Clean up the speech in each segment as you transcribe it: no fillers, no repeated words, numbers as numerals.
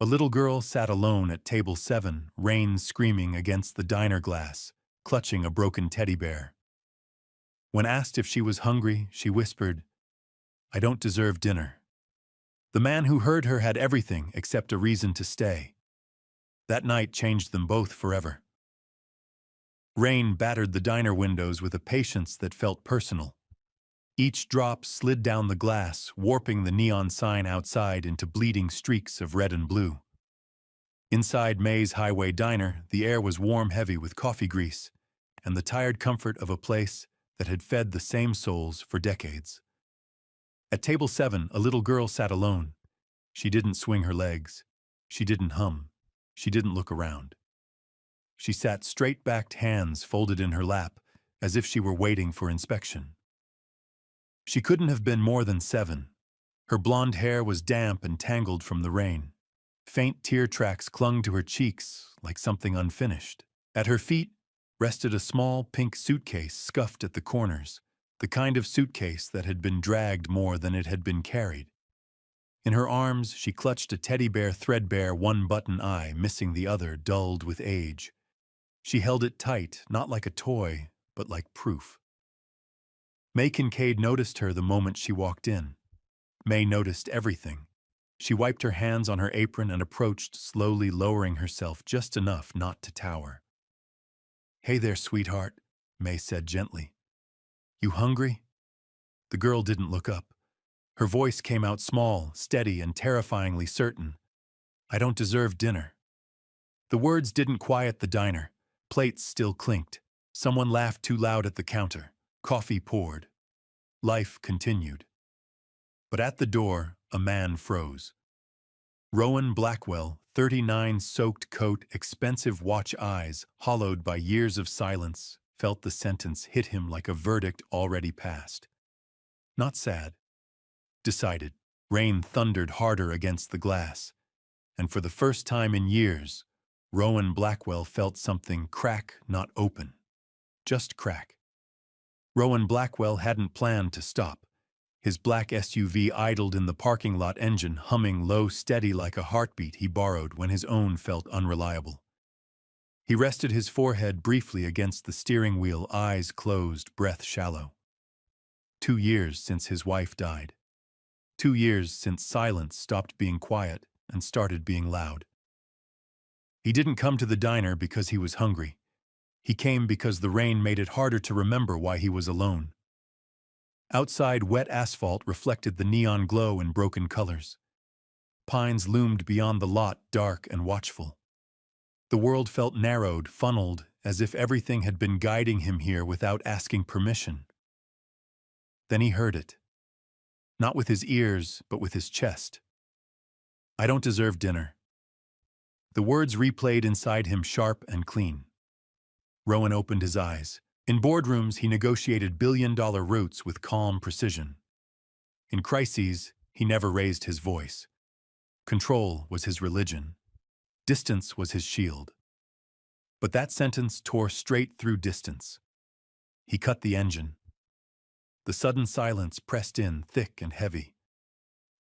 A little girl sat alone at table 7, rain screaming against the diner glass, clutching a broken teddy bear. When asked if she was hungry, she whispered, "I don't deserve dinner." The man who heard her had everything except a reason to stay. That night changed them both forever. Rain battered the diner windows with a patience that felt personal. Each drop slid down the glass, warping the neon sign outside into bleeding streaks of red and blue. Inside May's Highway Diner, the air was warm, heavy with coffee grease, and the tired comfort of a place that had fed the same souls for decades. At table 7, a little girl sat alone. She didn't swing her legs. She didn't hum. She didn't look around. She sat straight-backed, hands folded in her lap, as if she were waiting for inspection. She couldn't have been more than 7. Her blonde hair was damp and tangled from the rain. Faint tear tracks clung to her cheeks like something unfinished. At her feet rested a small pink suitcase scuffed at the corners, the kind of suitcase that had been dragged more than it had been carried. In her arms, she clutched a teddy bear, threadbare, one button eye missing the other, dulled with age. She held it tight, not like a toy, but like proof. May Kincaid noticed her the moment she walked in. May noticed everything. She wiped her hands on her apron and approached, slowly lowering herself just enough not to tower. "Hey there, sweetheart," May said gently. "You hungry?" The girl didn't look up. Her voice came out small, steady, and terrifyingly certain. "I don't deserve dinner." The words didn't quiet the diner. Plates still clinked. Someone laughed too loud at the counter. Coffee poured. Life continued. But at the door, a man froze. Rowan Blackwell, 39, soaked coat, expensive watch eyes, hollowed by years of silence, felt the sentence hit him like a verdict already passed. Not sad. Decided. Rain thundered harder against the glass, and for the first time in years, Rowan Blackwell felt something crack, not open. Just crack. Rowan Blackwell hadn't planned to stop. His black SUV idled in the parking lot, engine humming low, steady like a heartbeat he borrowed when his own felt unreliable. He rested his forehead briefly against the steering wheel, eyes closed, breath shallow. 2 years since his wife died. 2 years since silence stopped being quiet and started being loud. He didn't come to the diner because he was hungry. He came because the rain made it harder to remember why he was alone. Outside, wet asphalt reflected the neon glow in broken colors. Pines loomed beyond the lot, dark and watchful. The world felt narrowed, funneled, as if everything had been guiding him here without asking permission. Then he heard it. Not with his ears, but with his chest. "I don't deserve dinner." The words replayed inside him, sharp and clean. Rowan opened his eyes. In boardrooms, he negotiated billion-dollar routes with calm precision. In crises, he never raised his voice. Control was his religion. Distance was his shield. But that sentence tore straight through distance. He cut the engine. The sudden silence pressed in, thick and heavy.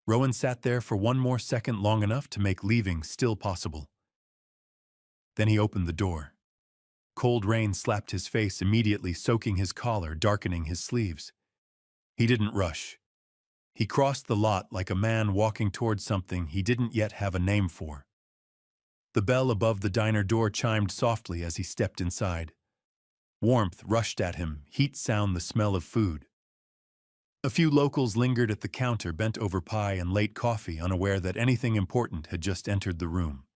Rowan sat there for one more second, long enough to make leaving still possible. Then he opened the door. Cold rain slapped his face, immediately soaking his collar, darkening his sleeves. He didn't rush. He crossed the lot like a man walking towards something he didn't yet have a name for. The bell above the diner door chimed softly as he stepped inside. Warmth rushed at him, heat sound, the smell of food. A few locals lingered at the counter, bent over pie and late coffee, unaware that anything important had just entered the room.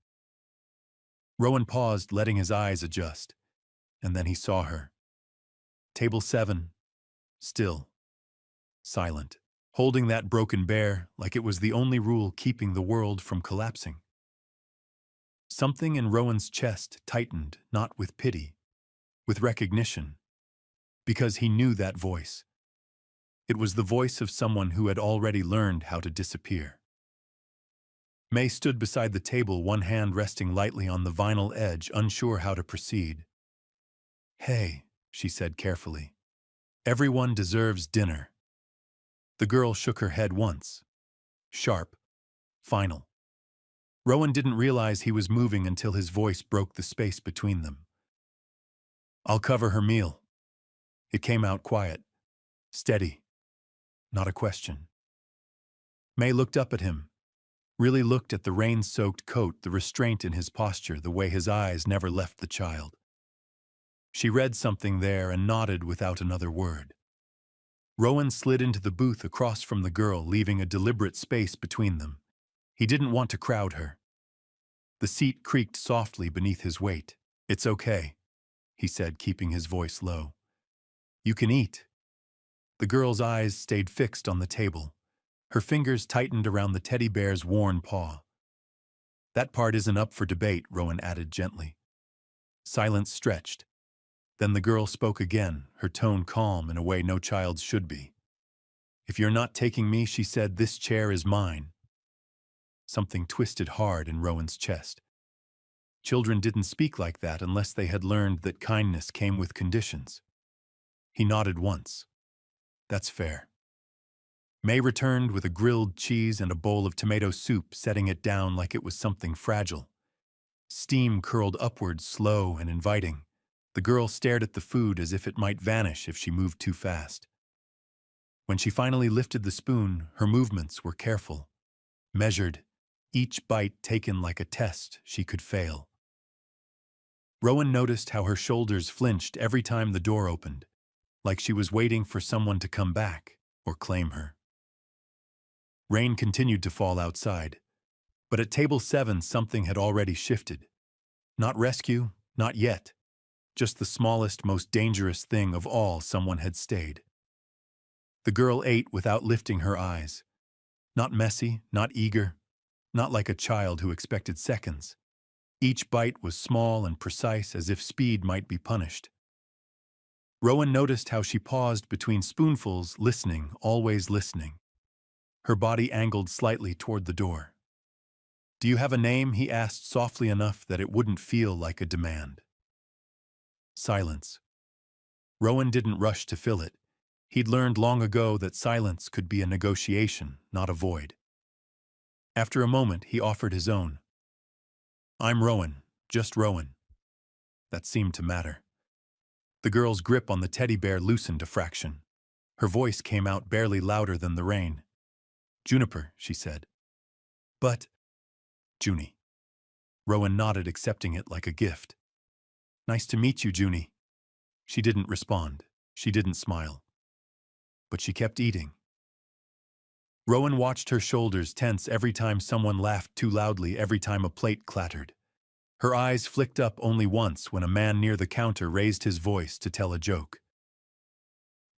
Rowan paused, letting his eyes adjust. And then he saw her. Table 7, still, silent, holding that broken bear like it was the only rule keeping the world from collapsing. Something in Rowan's chest tightened, not with pity, with recognition, because he knew that voice. It was the voice of someone who had already learned how to disappear. May stood beside the table, one hand resting lightly on the vinyl edge, unsure how to proceed. "Hey," she said carefully. "Everyone deserves dinner." The girl shook her head once. Sharp. Final. Rowan didn't realize he was moving until his voice broke the space between them. "I'll cover her meal." It came out quiet, steady, not a question. May looked up at him, really looked at the rain-soaked coat, the restraint in his posture, the way his eyes never left the child. She read something there and nodded without another word. Rowan slid into the booth across from the girl, leaving a deliberate space between them. He didn't want to crowd her. The seat creaked softly beneath his weight. "It's okay," he said, keeping his voice low. "You can eat." The girl's eyes stayed fixed on the table. Her fingers tightened around the teddy bear's worn paw. "That part isn't up for debate," Rowan added gently. Silence stretched. Then the girl spoke again, her tone calm in a way no child's should be. "If you're not taking me," she said, "this chair is mine." Something twisted hard in Rowan's chest. Children didn't speak like that unless they had learned that kindness came with conditions. He nodded once. "That's fair." May returned with a grilled cheese and a bowl of tomato soup, setting it down like it was something fragile. Steam curled upward, slow and inviting. The girl stared at the food as if it might vanish if she moved too fast. When she finally lifted the spoon, her movements were careful, measured, each bite taken like a test she could fail. Rowan noticed how her shoulders flinched every time the door opened, like she was waiting for someone to come back or claim her. Rain continued to fall outside, but at table 7 something had already shifted. Not rescue, not yet. Just the smallest, most dangerous thing of all, someone had stayed. The girl ate without lifting her eyes. Not messy, not eager, not like a child who expected seconds. Each bite was small and precise, as if speed might be punished. Rowan noticed how she paused between spoonfuls, listening, always listening. Her body angled slightly toward the door. "Do you have a name?" he asked, softly enough that it wouldn't feel like a demand. Silence. Rowan didn't rush to fill it. He'd learned long ago that silence could be a negotiation, not a void. After a moment, he offered his own. "I'm Rowan, just Rowan." That seemed to matter. The girl's grip on the teddy bear loosened a fraction. Her voice came out barely louder than the rain. "Juniper," she said. "But—" "Junie." Rowan nodded, accepting it like a gift. "Nice to meet you, Junie." She didn't respond. She didn't smile. But she kept eating. Rowan watched her shoulders tense every time someone laughed too loudly, every time a plate clattered. Her eyes flicked up only once when a man near the counter raised his voice to tell a joke.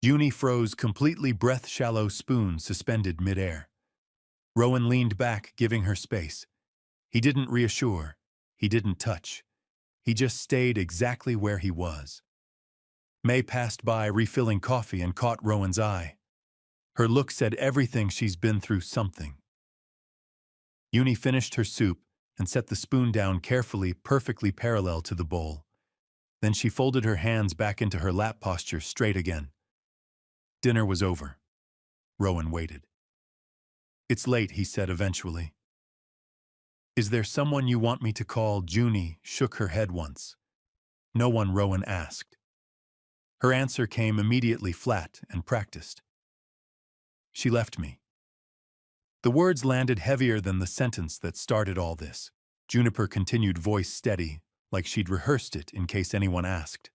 Junie froze completely, breath-shallow, spoon suspended midair. Rowan leaned back, giving her space. He didn't reassure. He didn't touch. He just stayed exactly where he was. May passed by, refilling coffee, and caught Rowan's eye. Her look said everything she's been through, something. Junie finished her soup and set the spoon down carefully, perfectly parallel to the bowl. Then she folded her hands back into her lap posture, straight again. Dinner was over. Rowan waited. "It's late," he said eventually. "Is there someone you want me to call?" Junie shook her head once. "No one," Rowan asked. Her answer came immediately, flat and practiced. "She left me." The words landed heavier than the sentence that started all this. Juniper continued, voice steady, like she'd rehearsed it in case anyone asked.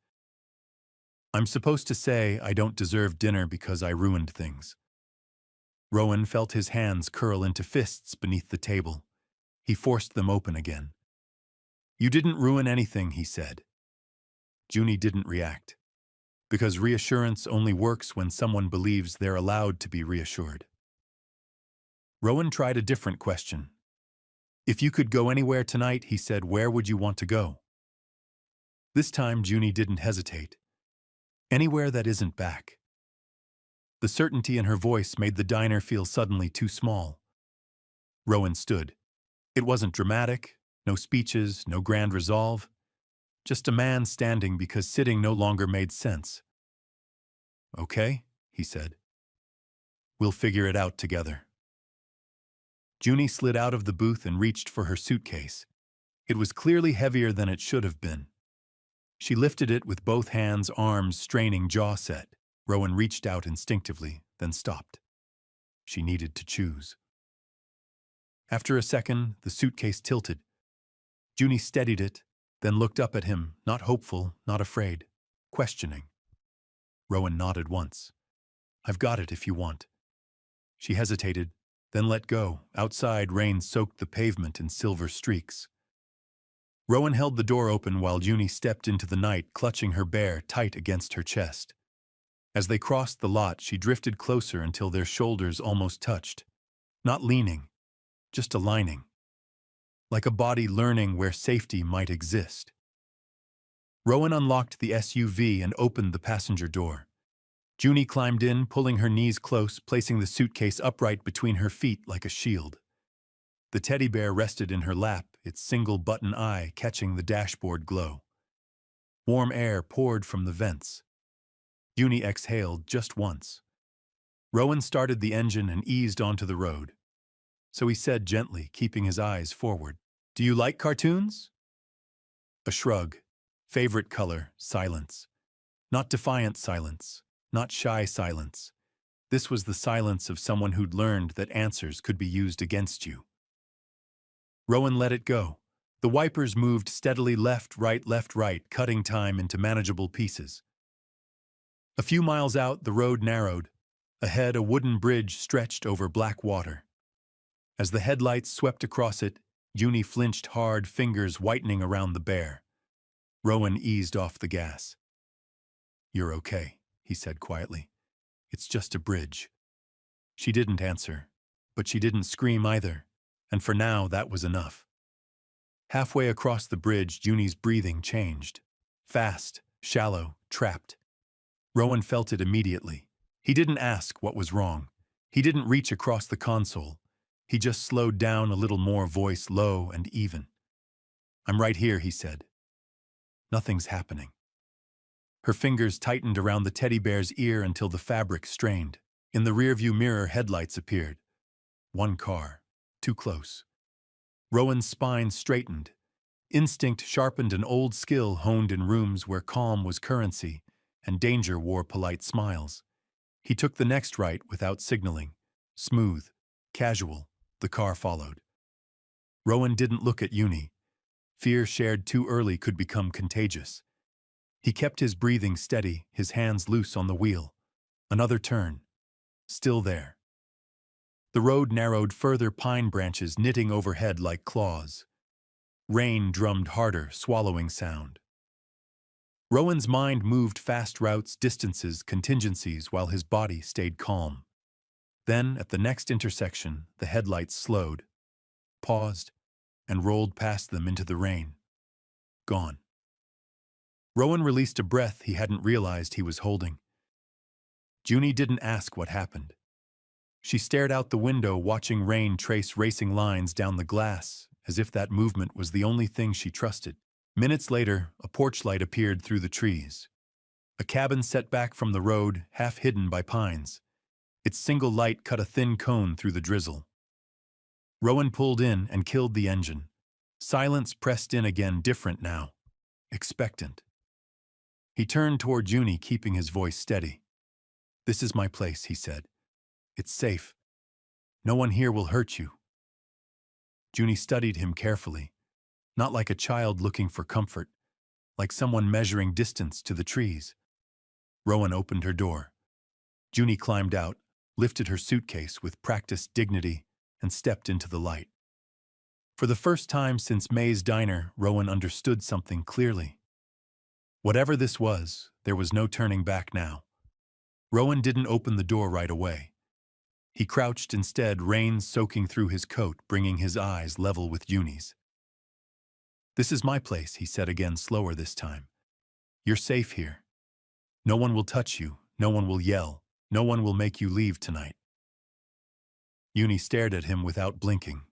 "I'm supposed to say I don't deserve dinner because I ruined things." Rowan felt his hands curl into fists beneath the table. He forced them open again. "You didn't ruin anything," he said. Junie didn't react. Because reassurance only works when someone believes they're allowed to be reassured. Rowan tried a different question. "If you could go anywhere tonight," he said, "where would you want to go?" This time Junie didn't hesitate. "Anywhere that isn't back." The certainty in her voice made the diner feel suddenly too small. Rowan stood. It wasn't dramatic, no speeches, no grand resolve. Just a man standing because sitting no longer made sense. "Okay," he said. "We'll figure it out together." Junie slid out of the booth and reached for her suitcase. It was clearly heavier than it should have been. She lifted it with both hands, arms straining, jaw set. Rowan reached out instinctively, then stopped. She needed to choose. After a second, the suitcase tilted. Junie steadied it, then looked up at him, not hopeful, not afraid, questioning. Rowan nodded once. "I've got it if you want." She hesitated, then let go. Outside, rain soaked the pavement in silver streaks. Rowan held the door open while Junie stepped into the night, clutching her bear tight against her chest. As they crossed the lot, she drifted closer until their shoulders almost touched. Not leaning, just aligning. Like a body learning where safety might exist. Rowan unlocked the SUV and opened the passenger door. Junie climbed in, pulling her knees close, placing the suitcase upright between her feet like a shield. The teddy bear rested in her lap, its single button eye catching the dashboard glow. Warm air poured from the vents. Junie exhaled just once. Rowan started the engine and eased onto the road. So he said gently, keeping his eyes forward, "Do you like cartoons?" A shrug. Favorite color, silence. Not defiant silence, not shy silence. This was the silence of someone who'd learned that answers could be used against you. Rowan let it go. The wipers moved steadily left, right, cutting time into manageable pieces. A few miles out, the road narrowed. Ahead, a wooden bridge stretched over black water. As the headlights swept across it, Junie flinched hard, fingers whitening around the bear. Rowan eased off the gas. "You're okay," he said quietly. "It's just a bridge." She didn't answer, but she didn't scream either, and for now that was enough. Halfway across the bridge, Junie's breathing changed. Fast, shallow, trapped. Rowan felt it immediately. He didn't ask what was wrong. He didn't reach across the console. He just slowed down a little more, voice low and even. "I'm right here," he said. "Nothing's happening." Her fingers tightened around the teddy bear's ear until the fabric strained. In the rearview mirror, headlights appeared. One car. Too close. Rowan's spine straightened. Instinct sharpened, an old skill honed in rooms where calm was currency and danger wore polite smiles. He took the next right without signaling. Smooth, casual, the car followed. Rowan didn't look at Junie. Fear shared too early could become contagious. He kept his breathing steady, his hands loose on the wheel. Another turn. Still there. The road narrowed further, pine branches knitting overhead like claws. Rain drummed harder, swallowing sound. Rowan's mind moved fast routes, distances, contingencies, while his body stayed calm. Then, at the next intersection, the headlights slowed, paused, and rolled past them into the rain. Gone. Rowan released a breath he hadn't realized he was holding. Junie didn't ask what happened. She stared out the window, watching rain trace racing lines down the glass, as if that movement was the only thing she trusted. Minutes later, a porch light appeared through the trees. A cabin set back from the road, half hidden by pines. Its single light cut a thin cone through the drizzle. Rowan pulled in and killed the engine. Silence pressed in again, different now. Expectant. He turned toward Junie, keeping his voice steady. "This is my place," he said. "It's safe. No one here will hurt you." Junie studied him carefully, not like a child looking for comfort, like someone measuring distance to the trees. Rowan opened her door. Junie climbed out, lifted her suitcase with practiced dignity, and stepped into the light. For the first time since May's diner, Rowan understood something clearly. Whatever this was, there was no turning back now. Rowan didn't open the door right away. He crouched instead, rain soaking through his coat, bringing his eyes level with Junie's. "This is my place," he said again, slower this time. "You're safe here. No one will touch you, no one will yell, no one will make you leave tonight." Junie stared at him without blinking.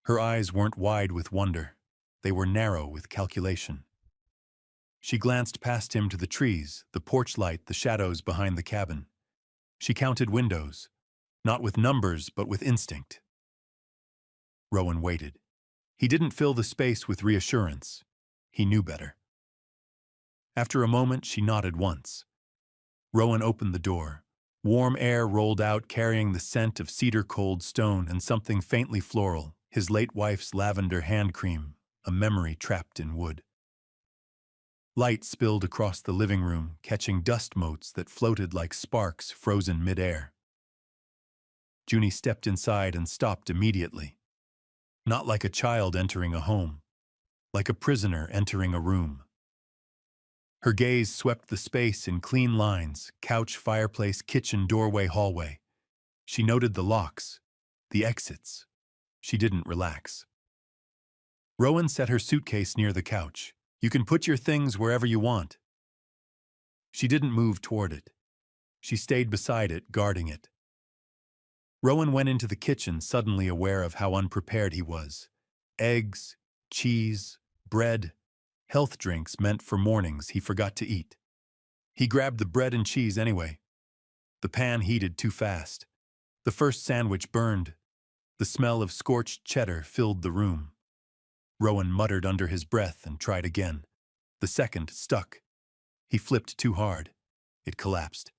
Her eyes weren't wide with wonder. They were narrow with calculation. She glanced past him to the trees, the porch light, the shadows behind the cabin. She counted windows, not with numbers but with instinct. Rowan waited. He didn't fill the space with reassurance. He knew better. After a moment, she nodded once. Rowan opened the door. Warm air rolled out, carrying the scent of cedar cold stone and something faintly floral, his late wife's lavender hand cream, a memory trapped in wood. Light spilled across the living room, catching dust motes that floated like sparks frozen mid-air. Junie stepped inside and stopped immediately. Not like a child entering a home, like a prisoner entering a room. Her gaze swept the space in clean lines: couch, fireplace, kitchen, doorway, hallway. She noted the locks, the exits. She didn't relax. Rowan set her suitcase near the couch. "You can put your things wherever you want." She didn't move toward it. She stayed beside it, guarding it. Rowan went into the kitchen, suddenly aware of how unprepared he was. Eggs, cheese, bread, health drinks meant for mornings he forgot to eat. He grabbed the bread and cheese anyway. The pan heated too fast. The first sandwich burned. The smell of scorched cheddar filled the room. Rowan muttered under his breath and tried again. The second stuck. He flipped too hard. It collapsed.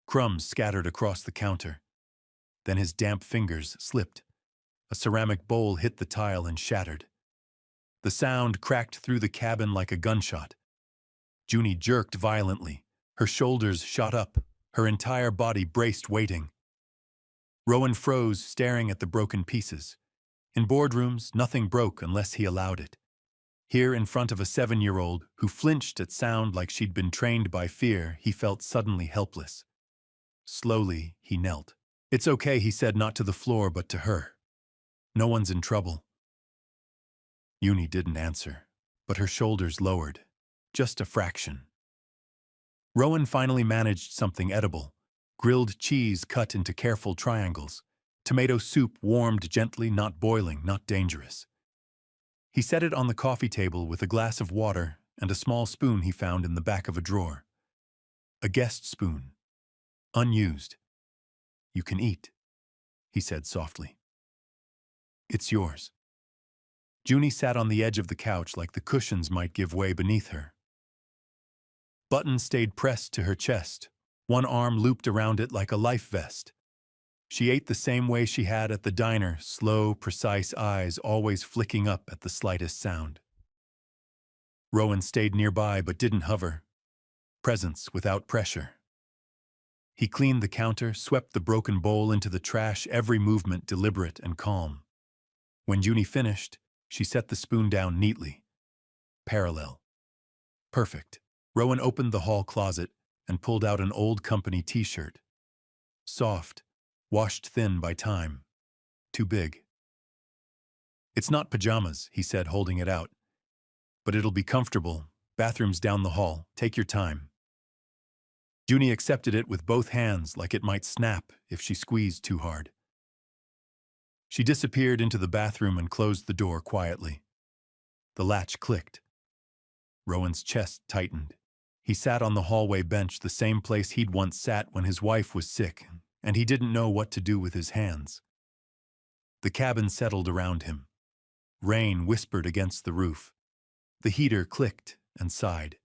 Crumbs scattered across the counter. Then his damp fingers slipped. A ceramic bowl hit the tile and shattered. The sound cracked through the cabin like a gunshot. Junie jerked violently. Her shoulders shot up. Her entire body braced, waiting. Rowan froze, staring at the broken pieces. In boardrooms, nothing broke unless he allowed it. Here, in front of a 7-year-old who flinched at sound like she'd been trained by fear, he felt suddenly helpless. Slowly, he knelt. "It's okay," he said, not to the floor, but to her. "No one's in trouble." Junie didn't answer, but her shoulders lowered. Just a fraction. Rowan finally managed something edible. Grilled cheese cut into careful triangles. Tomato soup warmed gently, not boiling, not dangerous. He set it on the coffee table with a glass of water and a small spoon he found in the back of a drawer. A guest spoon. Unused. "You can eat," he said softly. "It's yours." Junie sat on the edge of the couch like the cushions might give way beneath her. Buttons stayed pressed to her chest, one arm looped around it like a life vest. She ate the same way she had at the diner, slow, precise eyes always flicking up at the slightest sound. Rowan stayed nearby but didn't hover. Presence without pressure. He cleaned the counter, swept the broken bowl into the trash, every movement deliberate and calm. When Junie finished, she set the spoon down neatly. Parallel. Perfect. Rowan opened the hall closet and pulled out an old company t-shirt. Soft, washed thin by time. Too big. "It's not pajamas," he said, holding it out. "But it'll be comfortable. Bathroom's down the hall. Take your time." Junie accepted it with both hands, like it might snap if she squeezed too hard. She disappeared into the bathroom and closed the door quietly. The latch clicked. Rowan's chest tightened. He sat on the hallway bench, the same place he'd once sat when his wife was sick, and he didn't know what to do with his hands. The cabin settled around him. Rain whispered against the roof. The heater clicked and sighed.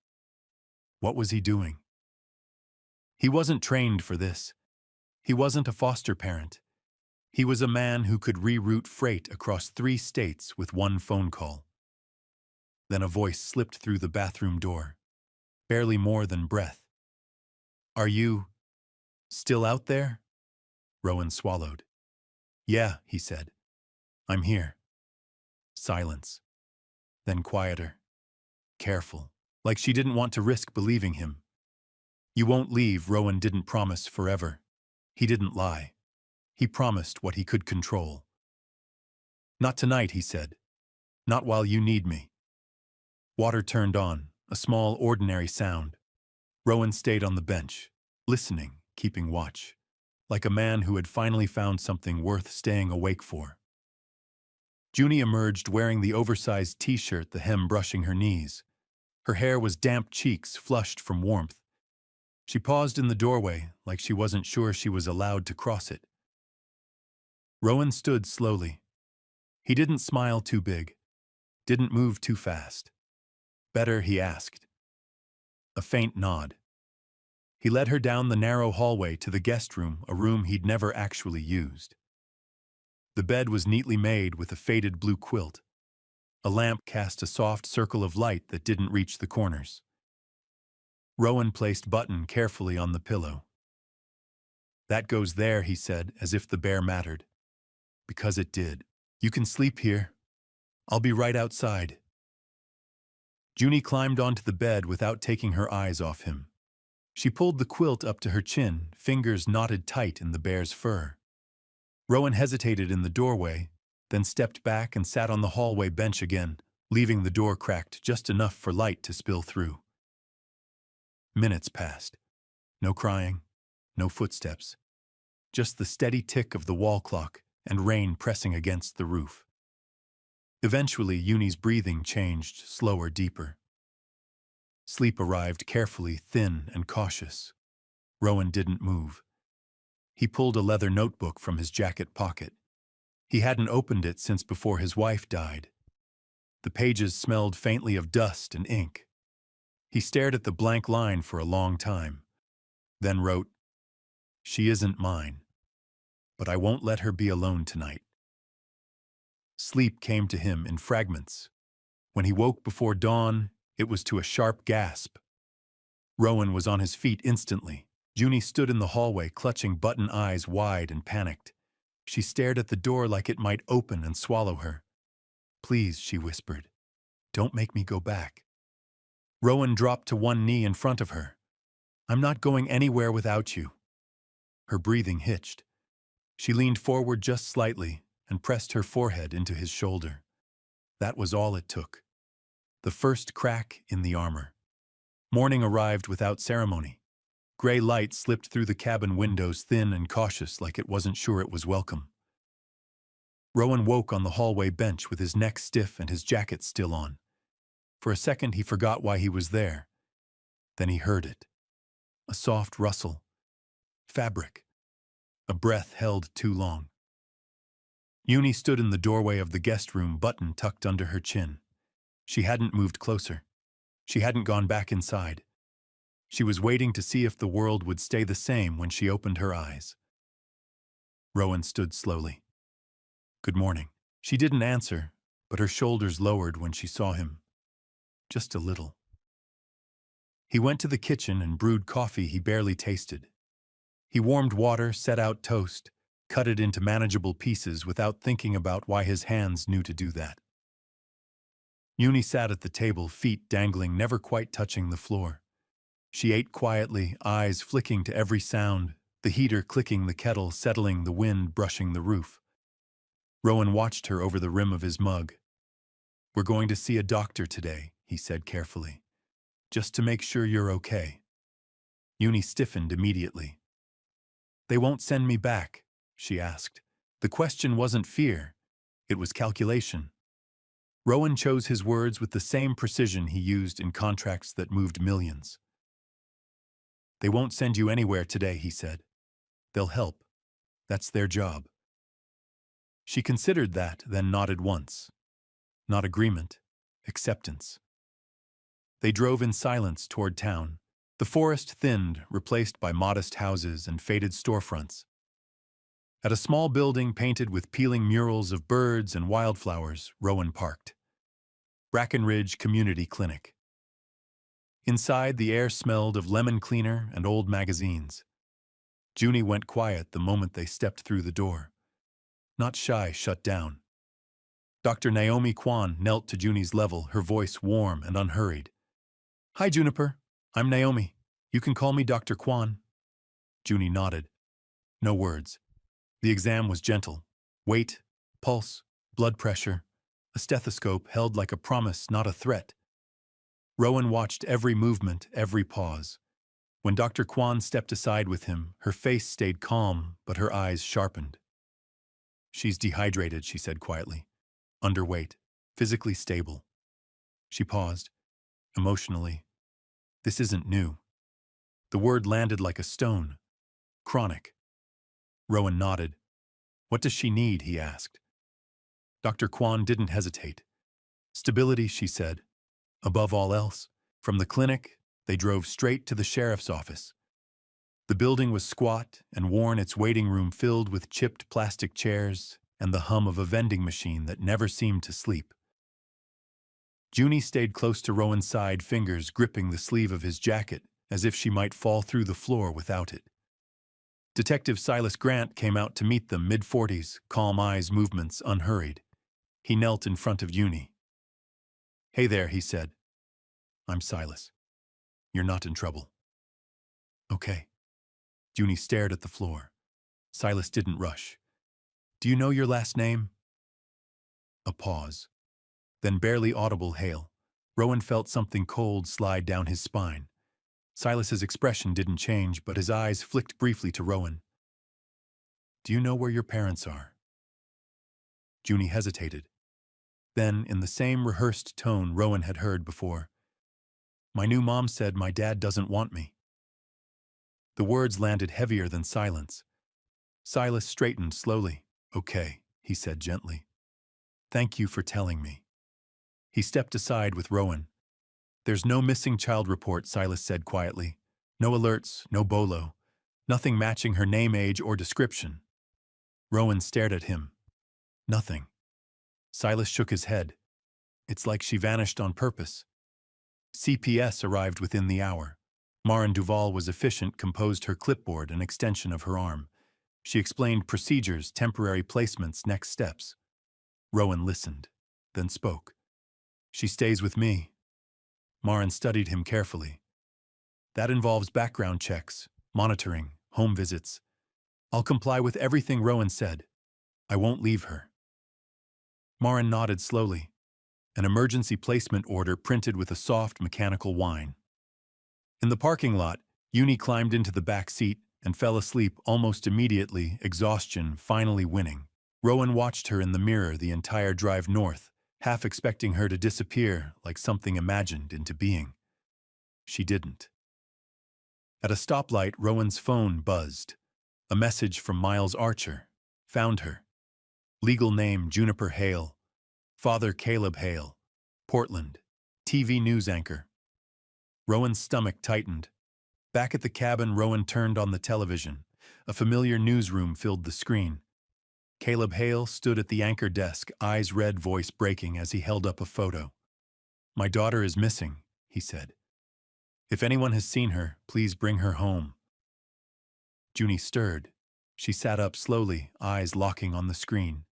What was he doing? He wasn't trained for this. He wasn't a foster parent. He was a man who could reroute freight across 3 states with one phone call. Then a voice slipped through the bathroom door. Barely more than breath. "Are you still out there?" Rowan swallowed. "Yeah," he said. "I'm here." Silence. Then quieter. Careful. Like she didn't want to risk believing him. "You won't leave." Rowan didn't promise forever. He didn't lie. He promised what he could control. "Not tonight," he said. "Not while you need me." Water turned on, a small, ordinary sound. Rowan stayed on the bench, listening, keeping watch, like a man who had finally found something worth staying awake for. Junie emerged wearing the oversized t-shirt, the hem brushing her knees. Her hair was damp cheeks, flushed from warmth. She paused in the doorway, like she wasn't sure she was allowed to cross it. Rowan stood slowly. He didn't smile too big, didn't move too fast. Better, he asked. A faint nod. He led her down the narrow hallway to the guest room, a room he'd never actually used. The bed was neatly made with a faded blue quilt. A lamp cast a soft circle of light that didn't reach the corners. Rowan placed Button carefully on the pillow. That goes there, he said, as if the bear mattered. Because it did. You can sleep here. I'll be right outside. Junie climbed onto the bed without taking her eyes off him. She pulled the quilt up to her chin, fingers knotted tight in the bear's fur. Rowan hesitated in the doorway, then stepped back and sat on the hallway bench again, leaving the door cracked just enough for light to spill through. Minutes passed. No crying, no footsteps. Just the steady tick of the wall clock and rain pressing against the roof. Eventually, Junie's breathing changed, slower, deeper. Sleep arrived carefully, thin and cautious. Rowan didn't move. He pulled a leather notebook from his jacket pocket. He hadn't opened it since before his wife died. The pages smelled faintly of dust and ink. He stared at the blank line for a long time, then wrote, "She isn't mine, but I won't let her be alone tonight." Sleep came to him in fragments. When he woke before dawn, it was to a sharp gasp. Rowan was on his feet instantly. Junie stood in the hallway, clutching Button, eyes wide and panicked. She stared at the door like it might open and swallow her. "Please," she whispered, "don't make me go back." Rowan dropped to one knee in front of her. "I'm not going anywhere without you." Her breathing hitched. She leaned forward just slightly and pressed her forehead into his shoulder. That was all it took. The first crack in the armor. Morning arrived without ceremony. Gray light slipped through the cabin windows, thin and cautious, like it wasn't sure it was welcome. Rowan woke on the hallway bench with his neck stiff and his jacket still on. For a second he forgot why he was there. Then he heard it. A soft rustle. Fabric. A breath held too long. Junie stood in the doorway of the guest room, Button tucked under her chin. She hadn't moved closer. She hadn't gone back inside. She was waiting to see if the world would stay the same when she opened her eyes. Rowan stood slowly. "Good morning." She didn't answer, but her shoulders lowered when she saw him. Just a little. He went to the kitchen and brewed coffee he barely tasted. He warmed water, set out toast, cut it into manageable pieces without thinking about why his hands knew to do that. Junie sat at the table, feet dangling, never quite touching the floor. She ate quietly, eyes flicking to every sound, the heater clicking, the kettle settling, the wind brushing the roof. Rowan watched her over the rim of his mug. "We're going to see a doctor today," he said carefully, "just to make sure you're okay." Junie stiffened immediately. "They won't send me back?" she asked. The question wasn't fear, it was calculation. Rowan chose his words with the same precision he used in contracts that moved millions. "They won't send you anywhere today," he said. "They'll help. That's their job." She considered that, then nodded once. Not agreement, acceptance. They drove in silence toward town. The forest thinned, replaced by modest houses and faded storefronts. At a small building painted with peeling murals of birds and wildflowers, Rowan parked. Brackenridge Community Clinic. Inside, the air smelled of lemon cleaner and old magazines. Junie went quiet the moment they stepped through the door. Not shy, shut down. Dr. Naomi Kwan knelt to Junie's level, her voice warm and unhurried. "Hi, Juniper. I'm Naomi. You can call me Dr. Kwan." Junie nodded. No words. The exam was gentle. Weight, pulse, blood pressure, a stethoscope held like a promise, not a threat. Rowan watched every movement, every pause. When Dr. Kwan stepped aside with him, her face stayed calm, but her eyes sharpened. "She's dehydrated," she said quietly. "Underweight, physically stable." She paused, emotionally. This isn't new. The word landed like a stone. Chronic. Rowan nodded. "What does she need?" he asked. Dr. Kwan didn't hesitate. Stability, she said. Above all else. From the clinic, they drove straight to the sheriff's office. The building was squat and worn, its waiting room filled with chipped plastic chairs and the hum of a vending machine that never seemed to sleep. Junie stayed close to Rowan's side, fingers gripping the sleeve of his jacket, as if she might fall through the floor without it. Detective Silas Grant came out to meet them, mid-40s, calm eyes, movements unhurried. He knelt in front of Junie. "Hey there," he said. "I'm Silas. You're not in trouble." "Okay." Junie stared at the floor. Silas didn't rush. "Do you know your last name?" A pause. Then barely audible hail. Rowan felt something cold slide down his spine. Silas's expression didn't change, but his eyes flicked briefly to Rowan. "Do you know where your parents are?" Junie hesitated. Then, in the same rehearsed tone Rowan had heard before, "My new mom said my dad doesn't want me." The words landed heavier than silence. Silas straightened slowly. "Okay," he said gently. "Thank you for telling me." He stepped aside with Rowan. "There's no missing child report," Silas said quietly. "No alerts, no bolo. Nothing matching her name, age, or description." Rowan stared at him. "Nothing." Silas shook his head. "It's like she vanished on purpose." CPS arrived within the hour. Maren Duval was efficient, composed her clipboard, an extension of her arm. She explained procedures, temporary placements, next steps. Rowan listened, then spoke. "She stays with me." Maren studied him carefully. "That involves background checks, monitoring, home visits. I'll comply with everything," Rowan said. "I won't leave her." Maren nodded slowly. An emergency placement order printed with a soft mechanical whine. In the parking lot, Junie climbed into the back seat and fell asleep almost immediately, exhaustion finally winning. Rowan watched her in the mirror the entire drive north, half expecting her to disappear like something imagined into being. She didn't. At a stoplight, Rowan's phone buzzed. A message from Miles Archer. Found her. Legal name Juniper Hale. Father Caleb Hale. Portland. TV news anchor. Rowan's stomach tightened. Back at the cabin, Rowan turned on the television. A familiar newsroom filled the screen. Caleb Hale stood at the anchor desk, eyes red, voice breaking as he held up a photo. "My daughter is missing," he said. "If anyone has seen her, please bring her home." Junie stirred. She sat up slowly, eyes locking on the screen.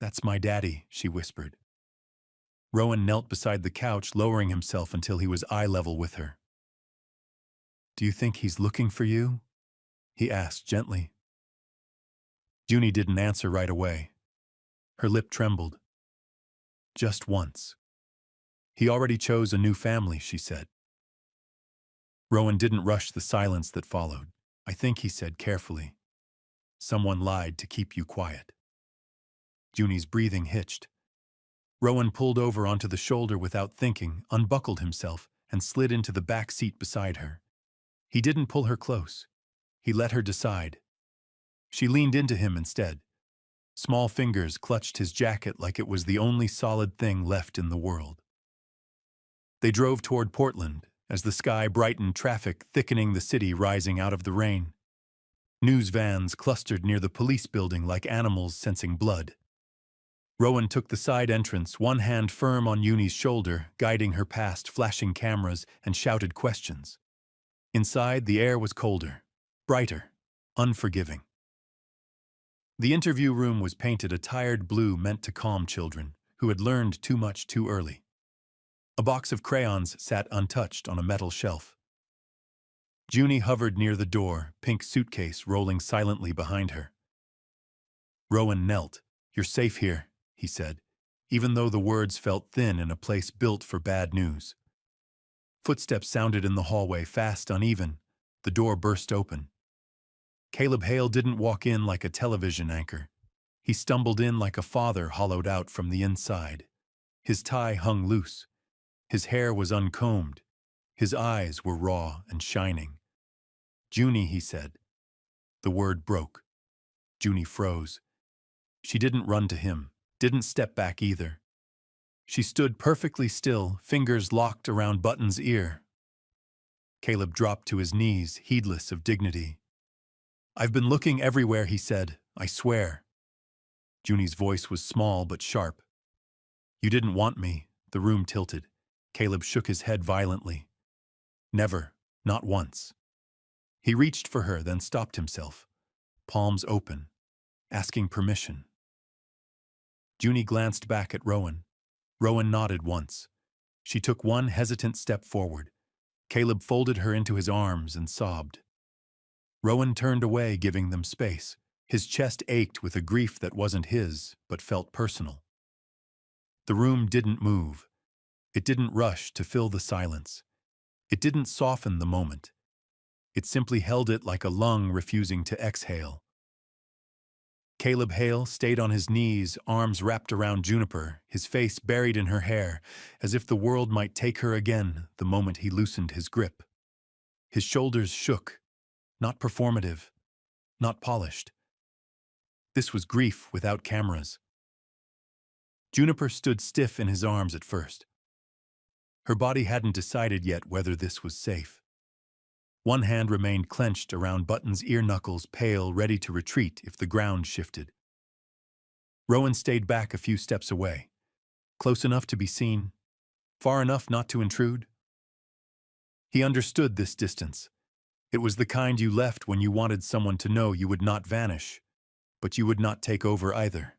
"That's my daddy," she whispered. Rowan knelt beside the couch, lowering himself until he was eye level with her. "Do you think he's looking for you?" he asked gently. Junie didn't answer right away. Her lip trembled. "Just once. He already chose a new family," she said. Rowan didn't rush the silence that followed. "I think," he said carefully, "someone lied to keep you quiet." Junie's breathing hitched. Rowan pulled over onto the shoulder without thinking, unbuckled himself, and slid into the back seat beside her. He didn't pull her close. He let her decide. She leaned into him instead. Small fingers clutched his jacket like it was the only solid thing left in the world. They drove toward Portland as the sky brightened, traffic thickening, the city rising out of the rain. News vans clustered near the police building like animals sensing blood. Rowan took the side entrance, one hand firm on Junie's shoulder, guiding her past flashing cameras and shouted questions. Inside, the air was colder, brighter, unforgiving. The interview room was painted a tired blue meant to calm children who had learned too much too early. A box of crayons sat untouched on a metal shelf. Junie hovered near the door, pink suitcase rolling silently behind her. Rowan knelt. "You're safe here," he said, even though the words felt thin in a place built for bad news. Footsteps sounded in the hallway, fast, uneven. The door burst open. Caleb Hale didn't walk in like a television anchor. He stumbled in like a father hollowed out from the inside. His tie hung loose. His hair was uncombed. His eyes were raw and shining. "Junie," he said. The word broke. Junie froze. She didn't run to him, didn't step back either. She stood perfectly still, fingers locked around Button's ear. Caleb dropped to his knees, heedless of dignity. "I've been looking everywhere," he said. "I swear." Junie's voice was small but sharp. "You didn't want me." The room tilted. Caleb shook his head violently. "Never. Not once." He reached for her, then stopped himself, palms open, asking permission. Junie glanced back at Rowan. Rowan nodded once. She took one hesitant step forward. Caleb folded her into his arms and sobbed. Rowan turned away, giving them space. His chest ached with a grief that wasn't his, but felt personal. The room didn't move. It didn't rush to fill the silence. It didn't soften the moment. It simply held it like a lung refusing to exhale. Caleb Hale stayed on his knees, arms wrapped around Juniper, his face buried in her hair, as if the world might take her again the moment he loosened his grip. His shoulders shook, not performative, not polished. This was grief without cameras. Juniper stood stiff in his arms at first. Her body hadn't decided yet whether this was safe. One hand remained clenched around Button's ear knuckles, pale, ready to retreat if the ground shifted. Rowan stayed back a few steps away, close enough to be seen, far enough not to intrude. He understood this distance. It was the kind you left when you wanted someone to know you would not vanish, but you would not take over either.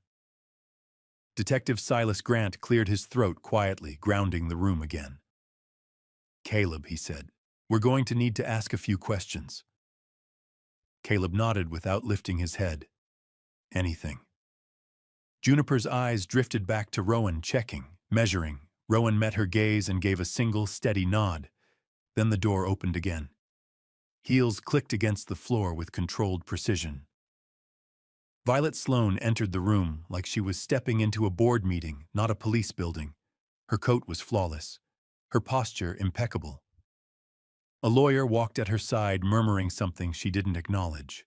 Detective Silas Grant cleared his throat quietly, grounding the room again. "Caleb," he said, "we're going to need to ask a few questions." Caleb nodded without lifting his head. "Anything." Juniper's eyes drifted back to Rowan, checking, measuring. Rowan met her gaze and gave a single, steady nod. Then the door opened again. Heels clicked against the floor with controlled precision. Violet Sloane entered the room like she was stepping into a board meeting, not a police building. Her coat was flawless, her posture impeccable. A lawyer walked at her side, murmuring something she didn't acknowledge.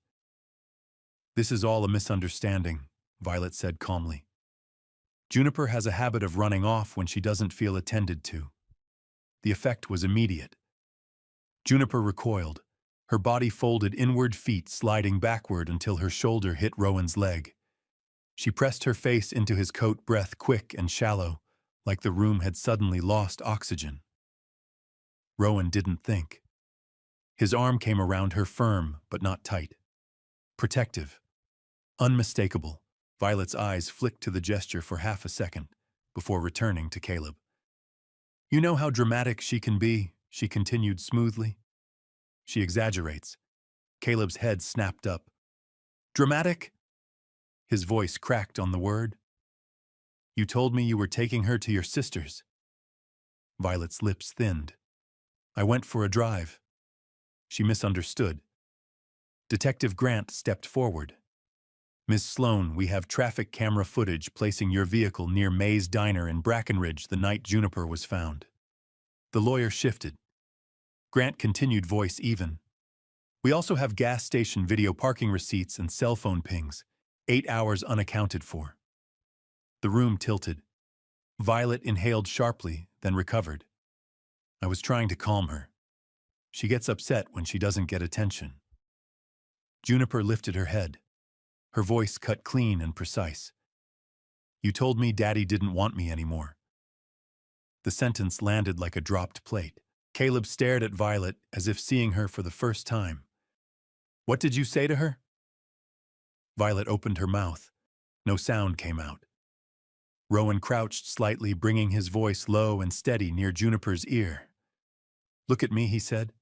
"This is all a misunderstanding," Violet said calmly. "Juniper has a habit of running off when she doesn't feel attended to." The effect was immediate. Juniper recoiled, her body folded inward, feet sliding backward until her shoulder hit Rowan's leg. She pressed her face into his coat, breath quick and shallow, like the room had suddenly lost oxygen. Rowan didn't think. His arm came around her, firm but not tight. Protective. Unmistakable. Violet's eyes flicked to the gesture for half a second, before returning to Caleb. "You know how dramatic she can be," she continued smoothly. "She exaggerates." Caleb's head snapped up. "Dramatic?" His voice cracked on the word. "You told me you were taking her to your sister's." Violet's lips thinned. "I went for a drive." She misunderstood. Detective Grant stepped forward. "Miss Sloane, we have traffic camera footage placing your vehicle near May's Diner in Brackenridge the night Juniper was found." The lawyer shifted. Grant continued, voice even. "We also have gas station video parking receipts and cell phone pings, 8 hours unaccounted for." The room tilted. Violet inhaled sharply, then recovered. "I was trying to calm her. She gets upset when she doesn't get attention." Juniper lifted her head. Her voice cut clean and precise. "You told me Daddy didn't want me anymore." The sentence landed like a dropped plate. Caleb stared at Violet as if seeing her for the first time. "What did you say to her?" Violet opened her mouth. No sound came out. Rowan crouched slightly, bringing his voice low and steady near Juniper's ear. "Look at me," he said.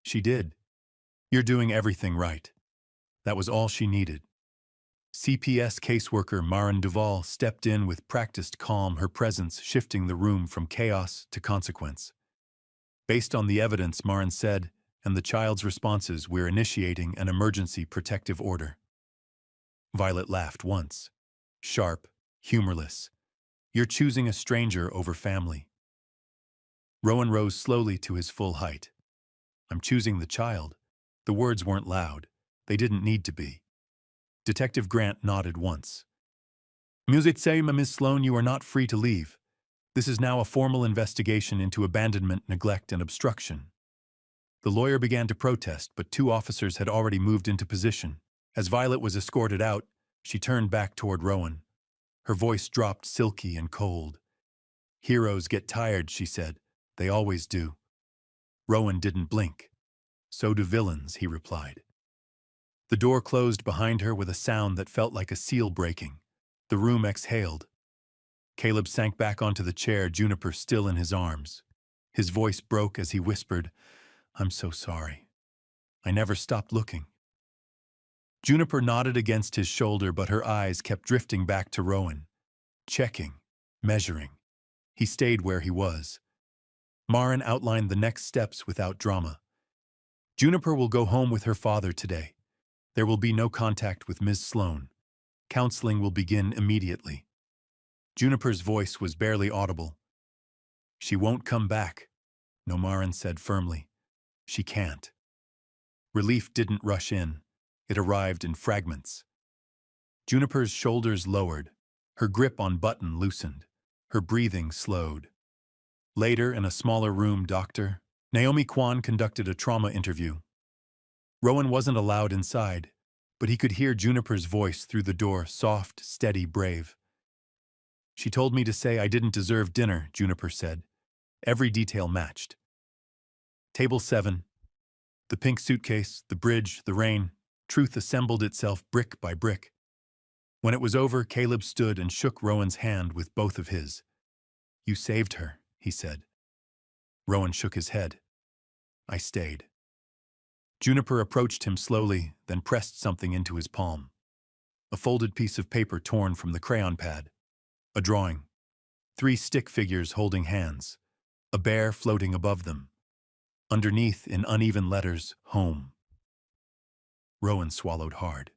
"She did. You're doing everything right." That was all she needed. CPS caseworker Maren Duvall stepped in with practiced calm, her presence shifting the room from chaos to consequence. "Based on the evidence," Maren said, "and the child's responses, we're initiating an emergency protective order." Violet laughed once. Sharp, humorless. "You're choosing a stranger over family." Rowan rose slowly to his full height. "I'm choosing the child." The words weren't loud. They didn't need to be. Detective Grant nodded once. Music say, Miss Sloan, you are not free to leave. This is now a formal investigation into abandonment, neglect, and obstruction. The lawyer began to protest, but 2 officers had already moved into position. As Violet was escorted out, she turned back toward Rowan. Her voice dropped silky and cold. Heroes get tired, she said. They always do. Rowan didn't blink. So do villains, he replied. The door closed behind her with a sound that felt like a seal breaking. The room exhaled. Caleb sank back onto the chair, Juniper still in his arms. His voice broke as he whispered, I'm so sorry. I never stopped looking. Juniper nodded against his shoulder, but her eyes kept drifting back to Rowan. Checking, measuring. He stayed where he was. Marin outlined the next steps without drama. Juniper will go home with her father today. There will be no contact with Ms. Sloan. Counseling will begin immediately. Juniper's voice was barely audible. She won't come back, Marin said firmly. She can't. Relief didn't rush in. It arrived in fragments. Juniper's shoulders lowered. Her grip on Button loosened. Her breathing slowed. Later, in a smaller room, Dr. Naomi Kwan conducted a trauma interview. Rowan wasn't allowed inside, but he could hear Juniper's voice through the door, soft, steady, brave. She told me to say I didn't deserve dinner, Juniper said. Every detail matched. Table 7. The pink suitcase, the bridge, the rain. Truth assembled itself brick by brick. When it was over, Caleb stood and shook Rowan's hand with both of his. You saved her, he said. Rowan shook his head. I stayed. Juniper approached him slowly, then pressed something into his palm. A folded piece of paper torn from the crayon pad. A drawing. 3 stick figures holding hands. A bear floating above them. Underneath, in uneven letters, home. Rowan swallowed hard.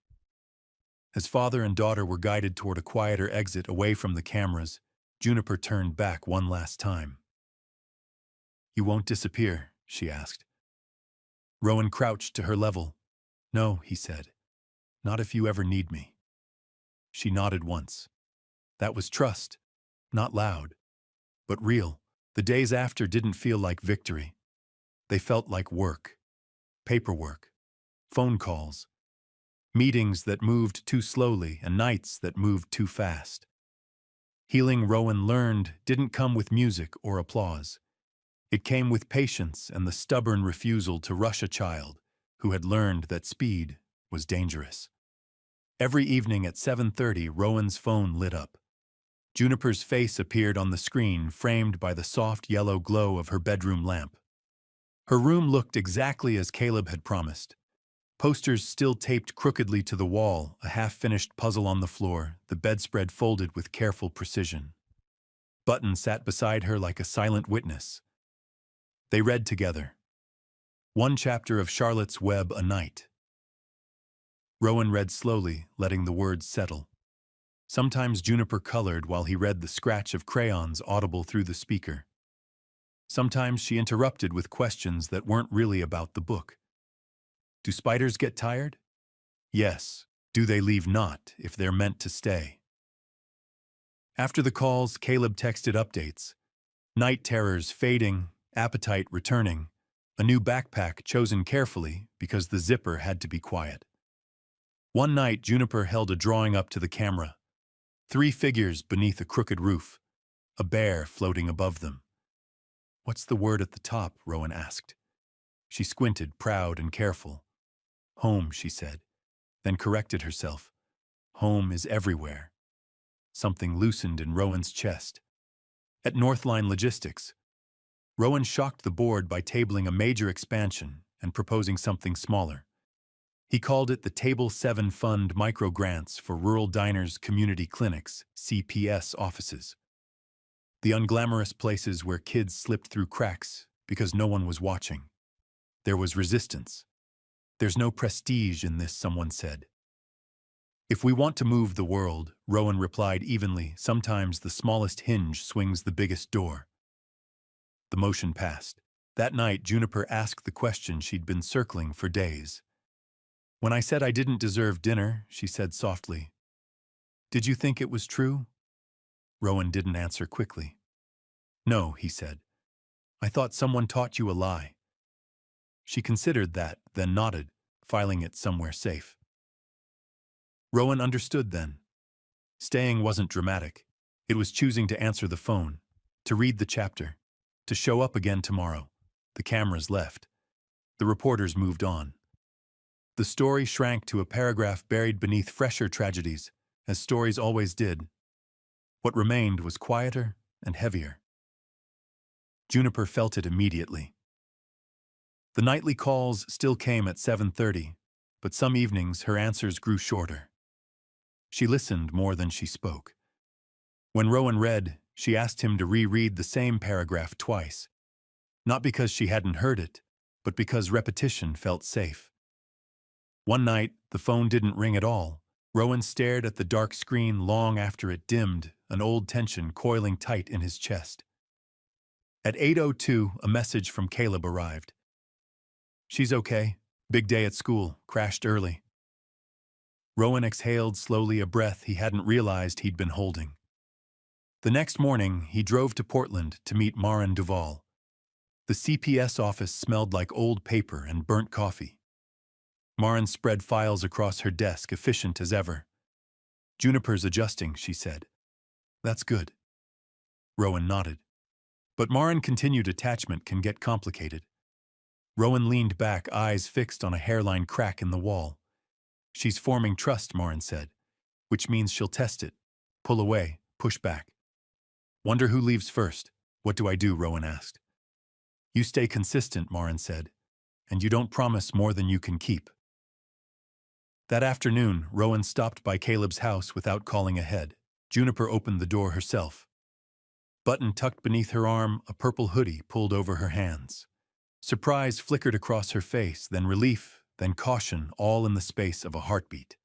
As father and daughter were guided toward a quieter exit away from the cameras, Juniper turned back one last time. You won't disappear, she asked. Rowan crouched to her level. No, he said. Not if you ever need me. She nodded once. That was trust. Not loud, but real. The days after didn't feel like victory. They felt like work. Paperwork. Phone calls. Meetings that moved too slowly and nights that moved too fast. Healing, Rowan learned, didn't come with music or applause. It came with patience and the stubborn refusal to rush a child who had learned that speed was dangerous. Every evening at 7:30, Rowan's phone lit up. Juniper's face appeared on the screen, framed by the soft yellow glow of her bedroom lamp. Her room looked exactly as Caleb had promised. Posters still taped crookedly to the wall, a half-finished puzzle on the floor, the bedspread folded with careful precision. Button sat beside her like a silent witness. They read together. 1 chapter of Charlotte's Web a night. Rowan read slowly, letting the words settle. Sometimes Juniper colored while he read, the scratch of crayons audible through the speaker. Sometimes she interrupted with questions that weren't really about the book. Do spiders get tired? Yes. Do they leave not if they're meant to stay? After the calls, Caleb texted updates. Night terrors fading, appetite returning, a new backpack chosen carefully because the zipper had to be quiet. One night, Juniper held a drawing up to the camera. 3 figures beneath a crooked roof, a bear floating above them. What's the word at the top? Rowan asked. She squinted, proud and careful. Home, she said, then corrected herself. Home is everywhere. Something loosened in Rowan's chest. At Northline Logistics, Rowan shocked the board by tabling a major expansion and proposing something smaller. He called it the Table 7 Fund Micro-Grants for Rural Diners Community Clinics, CPS offices. The unglamorous places where kids slipped through cracks because no one was watching. There was resistance. There's no prestige in this, someone said. If we want to move the world, Rowan replied evenly, sometimes the smallest hinge swings the biggest door. The motion passed. That night, Juniper asked the question she'd been circling for days. When I said I didn't deserve dinner, she said softly, Did you think it was true? Rowan didn't answer quickly. No, he said. I thought someone taught you a lie. She considered that, then nodded, filing it somewhere safe. Rowan understood then. Staying wasn't dramatic. It was choosing to answer the phone, to read the chapter, to show up again tomorrow. The cameras left. The reporters moved on. The story shrank to a paragraph buried beneath fresher tragedies, as stories always did. What remained was quieter and heavier. Juniper felt it immediately. The nightly calls still came at 7:30, but some evenings her answers grew shorter. She listened more than she spoke. When Rowan read, she asked him to reread the same paragraph twice, not because she hadn't heard it, but because repetition felt safe. One night, the phone didn't ring at all. Rowan stared at the dark screen long after it dimmed, an old tension coiling tight in his chest. At 8:02, a message from Caleb arrived. She's okay. Big day at school. Crashed early. Rowan exhaled slowly, a breath he hadn't realized he'd been holding. The next morning, he drove to Portland to meet Maren Duvall. The CPS office smelled like old paper and burnt coffee. Maren spread files across her desk, efficient as ever. Juniper's adjusting, she said. That's good. Rowan nodded. But Maren continued, attachment can get complicated. Rowan leaned back, eyes fixed on a hairline crack in the wall. She's forming trust, Maren said, which means she'll test it. Pull away, push back. Wonder who leaves first. What do I do? Rowan asked. You stay consistent, Maren said, and you don't promise more than you can keep. That afternoon, Rowan stopped by Caleb's house without calling ahead. Juniper opened the door herself. Button tucked beneath her arm, a purple hoodie pulled over her hands. Surprise flickered across her face, then relief, then caution, all in the space of a heartbeat.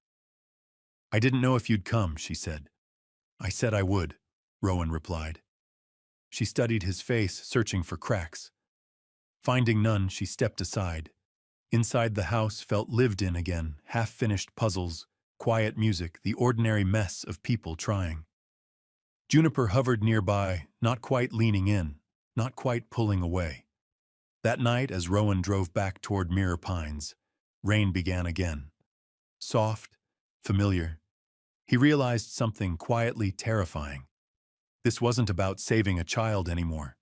I didn't know if you'd come, she said. I said I would, Rowan replied. She studied his face, searching for cracks. Finding none, she stepped aside. Inside the house felt lived in again, half-finished puzzles, quiet music, the ordinary mess of people trying. Juniper hovered nearby, not quite leaning in, not quite pulling away. That night, as Rowan drove back toward Mirror Pines, rain began again. Soft, familiar. He realized something quietly terrifying. This wasn't about saving a child anymore.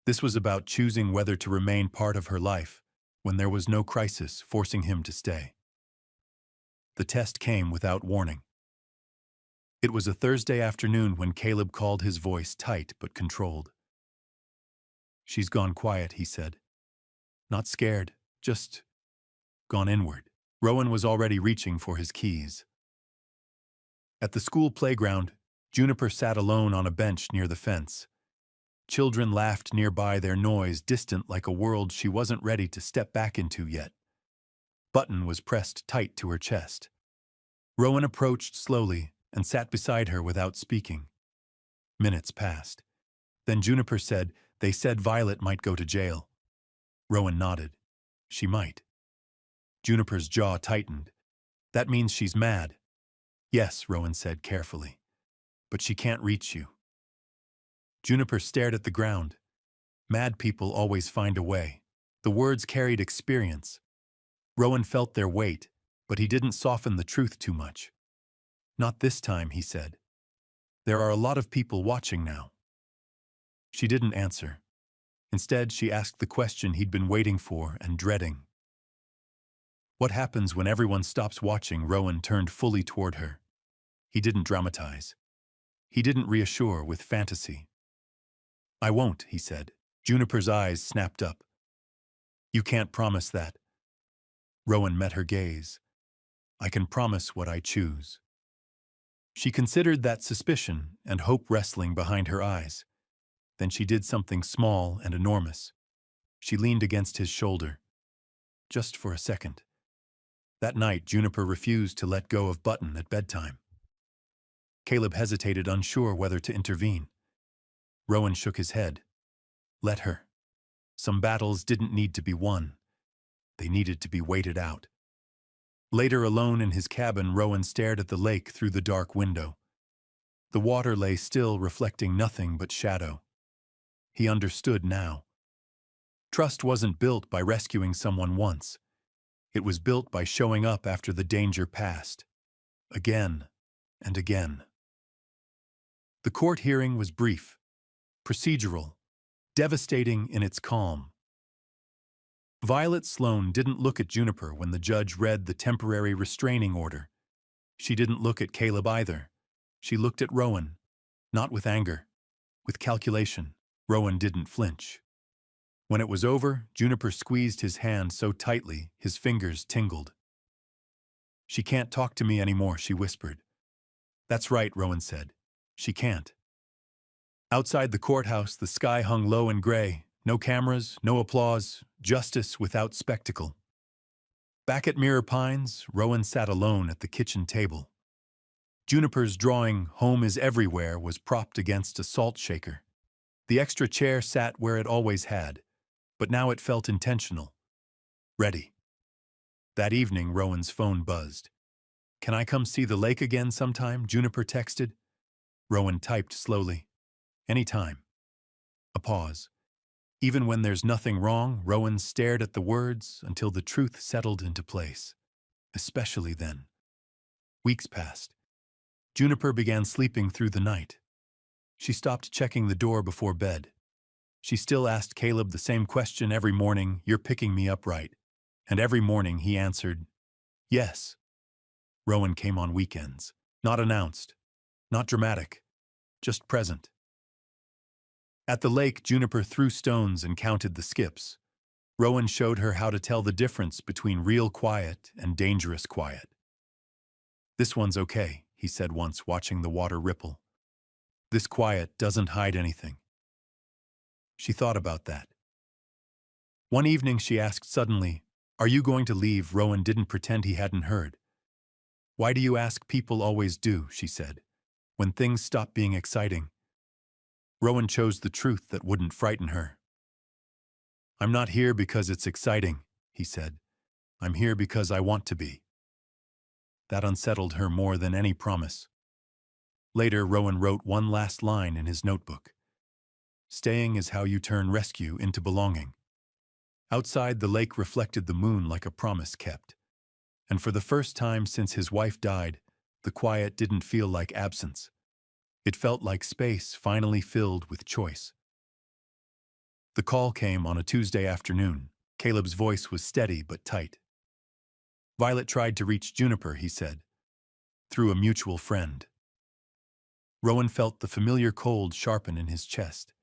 This was about choosing whether to remain part of her life when there was no crisis forcing him to stay. The test came without warning. It was a Thursday afternoon when Caleb called, his voice tight but controlled. She's gone quiet, he said. Not scared, just gone inward. Rowan was already reaching for his keys. At the school playground, Juniper sat alone on a bench near the fence. Children laughed nearby, their noise distant like a world she wasn't ready to step back into yet. Button was pressed tight to her chest. Rowan approached slowly and sat beside her without speaking. Minutes passed. Then Juniper said, they said Violet might go to jail. Rowan nodded. She might. Juniper's jaw tightened. That means she's mad. Yes, Rowan said carefully. But she can't reach you. Juniper stared at the ground. Mad people always find a way. The words carried experience. Rowan felt their weight, but he didn't soften the truth too much. Not this time, he said. There are a lot of people watching now. She didn't answer. Instead, she asked the question he'd been waiting for and dreading. What happens when everyone stops watching? Rowan turned fully toward her. He didn't dramatize. He didn't reassure with fantasy. I won't, he said. Juniper's eyes snapped up. You can't promise that. Rowan met her gaze. I can promise what I choose. She considered that suspicion and hope wrestling behind her eyes. Then she did something small and enormous. She leaned against his shoulder. Just for a second. That night, Juniper refused to let go of Button at bedtime. Caleb hesitated, unsure whether to intervene. Rowan shook his head. Let her. Some battles didn't need to be won. They needed to be waited out. Later, alone in his cabin, Rowan stared at the lake through the dark window. The water lay still, reflecting nothing but shadow. He understood now. Trust wasn't built by rescuing someone once. It was built by showing up after the danger passed. Again and again. The court hearing was brief, procedural, devastating in its calm. Violet Sloane didn't look at Juniper when the judge read the temporary restraining order. She didn't look at Caleb either. She looked at Rowan, not with anger, with calculation. Rowan didn't flinch. When it was over, Juniper squeezed his hand so tightly his fingers tingled. "She can't talk to me anymore," she whispered. "That's right," Rowan said. "She can't." Outside the courthouse, the sky hung low and gray. No cameras, no applause, justice without spectacle. Back at Mirror Pines, Rowan sat alone at the kitchen table. Juniper's drawing, "Home is Everywhere," was propped against a salt shaker. The extra chair sat where it always had, but now it felt intentional. Ready. That evening, Rowan's phone buzzed. "Can I come see the lake again sometime?" Juniper texted. Rowan typed slowly. "Anytime." A pause. Even when there's nothing wrong, Rowan stared at the words until the truth settled into place. Especially then. Weeks passed. Juniper began sleeping through the night. She stopped checking the door before bed. She still asked Caleb the same question every morning, "You're picking me up, right?" And every morning he answered, "Yes." Rowan came on weekends. Not announced. Not dramatic. Just present. At the lake, Juniper threw stones and counted the skips. Rowan showed her how to tell the difference between real quiet and dangerous quiet. "This one's okay," he said once, watching the water ripple. "This quiet doesn't hide anything." She thought about that. One evening she asked suddenly, "Are you going to leave?" Rowan didn't pretend he hadn't heard. "Why do you ask? People always do," she said. "When things stop being exciting." Rowan chose the truth that wouldn't frighten her. "I'm not here because it's exciting," he said. "I'm here because I want to be." That unsettled her more than any promise. Later, Rowan wrote one last line in his notebook. "Staying is how you turn rescue into belonging." Outside, the lake reflected the moon like a promise kept. And for the first time since his wife died, the quiet didn't feel like absence. It felt like space finally filled with choice. The call came on a Tuesday afternoon. Caleb's voice was steady but tight. "Violet tried to reach Juniper," he said, "through a mutual friend." Rowan felt the familiar cold sharpen in his chest.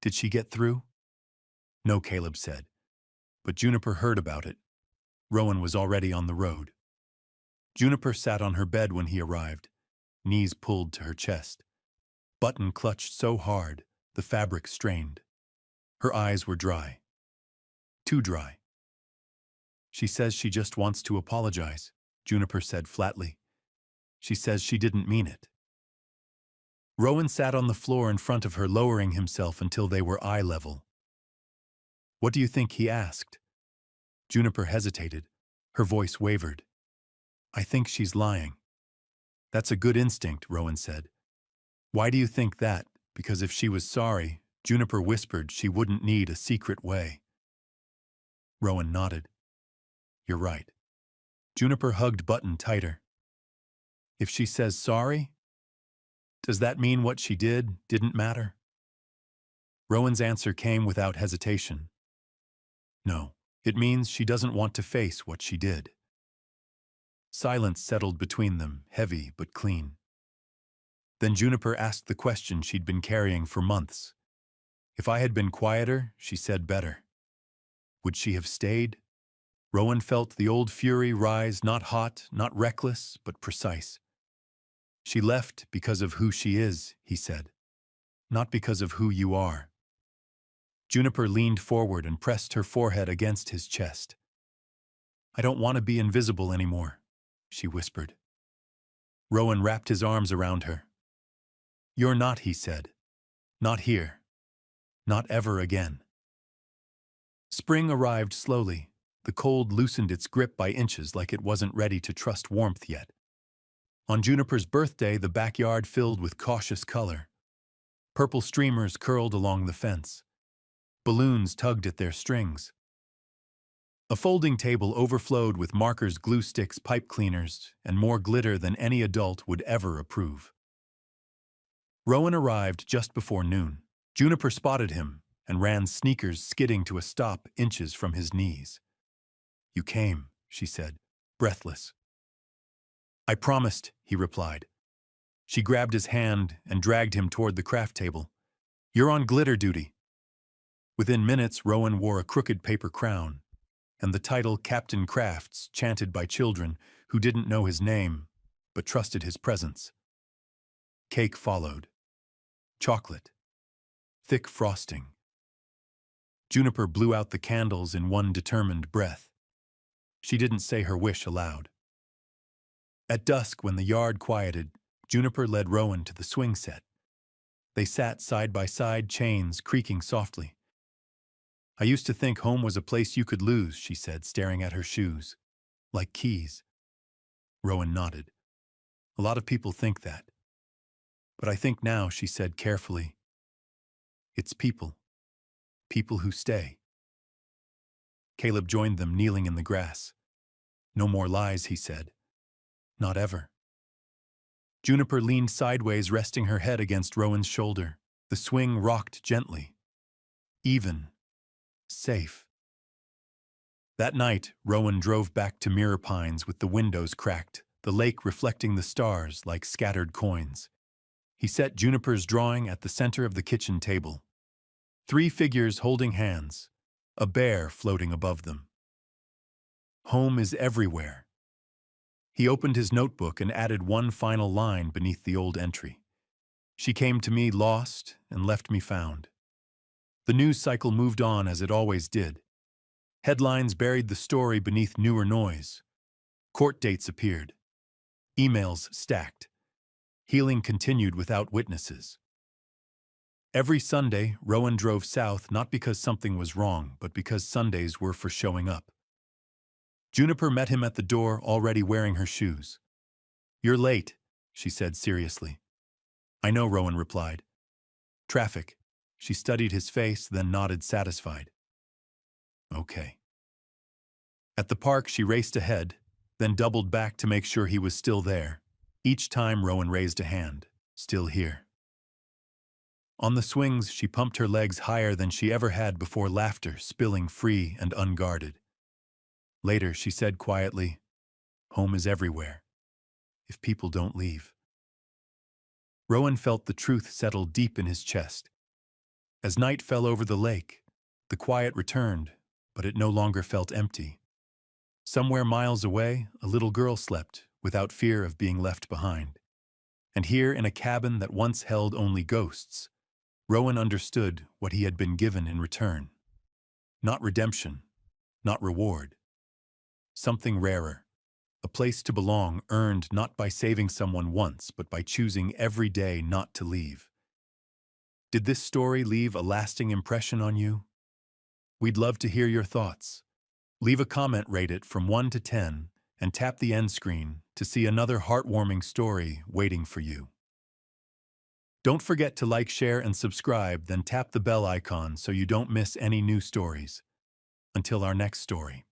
"Did she get through?" "No," Caleb said. But Juniper heard about it. Rowan was already on the road. Juniper sat on her bed when he arrived, knees pulled to her chest. Button clutched so hard, the fabric strained. Her eyes were dry. Too dry. "She says she just wants to apologize," Juniper said flatly. "She says she didn't mean it." Rowan sat on the floor in front of her, lowering himself until they were eye level. "What do you think?" he asked. Juniper hesitated. Her voice wavered. "I think she's lying." "That's a good instinct," Rowan said. "Why do you think that?" "Because if she was sorry," Juniper whispered, "she wouldn't need a secret way." Rowan nodded. "You're right." Juniper hugged Button tighter. "If she says sorry, does that mean what she didn't matter?" Rowan's answer came without hesitation. "No, it means she doesn't want to face what she did." Silence settled between them, heavy but clean. Then Juniper asked the question she'd been carrying for months. "If I had been quieter," she said, "better, would she have stayed?" Rowan felt the old fury rise, not hot, not reckless, but precise. "She left because of who she is," he said, "not because of who you are." Juniper leaned forward and pressed her forehead against his chest. "I don't want to be invisible anymore," she whispered. Rowan wrapped his arms around her. "You're not," he said. "Not here. Not ever again." Spring arrived slowly. The cold loosened its grip by inches like it wasn't ready to trust warmth yet. On Juniper's birthday, the backyard filled with cautious color. Purple streamers curled along the fence. Balloons tugged at their strings. A folding table overflowed with markers, glue sticks, pipe cleaners, and more glitter than any adult would ever approve. Rowan arrived just before noon. Juniper spotted him and ran, sneakers skidding to a stop inches from his knees. "You came," she said, breathless. "I promised," he replied. She grabbed his hand and dragged him toward the craft table. "You're on glitter duty." Within minutes, Rowan wore a crooked paper crown, and the title Captain Crafts chanted by children who didn't know his name but trusted his presence. Cake followed. Chocolate. Thick frosting. Juniper blew out the candles in one determined breath. She didn't say her wish aloud. At dusk, when the yard quieted, Juniper led Rowan to the swing set. They sat side by side, chains creaking softly. "I used to think home was a place you could lose," she said, staring at her shoes. "Like keys." Rowan nodded. "A lot of people think that. But I think now," she said carefully, "it's people. People who stay." Caleb joined them, kneeling in the grass. "No more lies," he said. "Not ever." Juniper leaned sideways, resting her head against Rowan's shoulder. The swing rocked gently. Even. Safe. That night, Rowan drove back to Mirror Pines with the windows cracked, the lake reflecting the stars like scattered coins. He set Juniper's drawing at the center of the kitchen table. 3 figures holding hands, a bear floating above them. Home is everywhere. He opened his notebook and added one final line beneath the old entry. "She came to me lost and left me found." The news cycle moved on as it always did. Headlines buried the story beneath newer noise. Court dates appeared. Emails stacked. Healing continued without witnesses. Every Sunday, Rowan drove south not because something was wrong, but because Sundays were for showing up. Juniper met him at the door, already wearing her shoes. "You're late," she said seriously. "I know," Rowan replied. "Traffic." She studied his face, then nodded, satisfied. "Okay." At the park, she raced ahead, then doubled back to make sure he was still there. Each time, Rowan raised a hand. "Still here." On the swings, she pumped her legs higher than she ever had before, laughter spilling free and unguarded. Later, she said quietly, "Home is everywhere, if people don't leave." Rowan felt the truth settle deep in his chest. As night fell over the lake, the quiet returned, but it no longer felt empty. Somewhere miles away, a little girl slept, without fear of being left behind. And here, in a cabin that once held only ghosts, Rowan understood what he had been given in return. Not redemption, not reward. Something rarer. A place to belong, earned not by saving someone once, but by choosing every day not to leave. Did this story leave a lasting impression on you? We'd love to hear your thoughts. Leave a comment, rate it from 1 to 10, and tap the end screen to see another heartwarming story waiting for you. Don't forget to like, share, and subscribe, then tap the bell icon so you don't miss any new stories. Until our next story.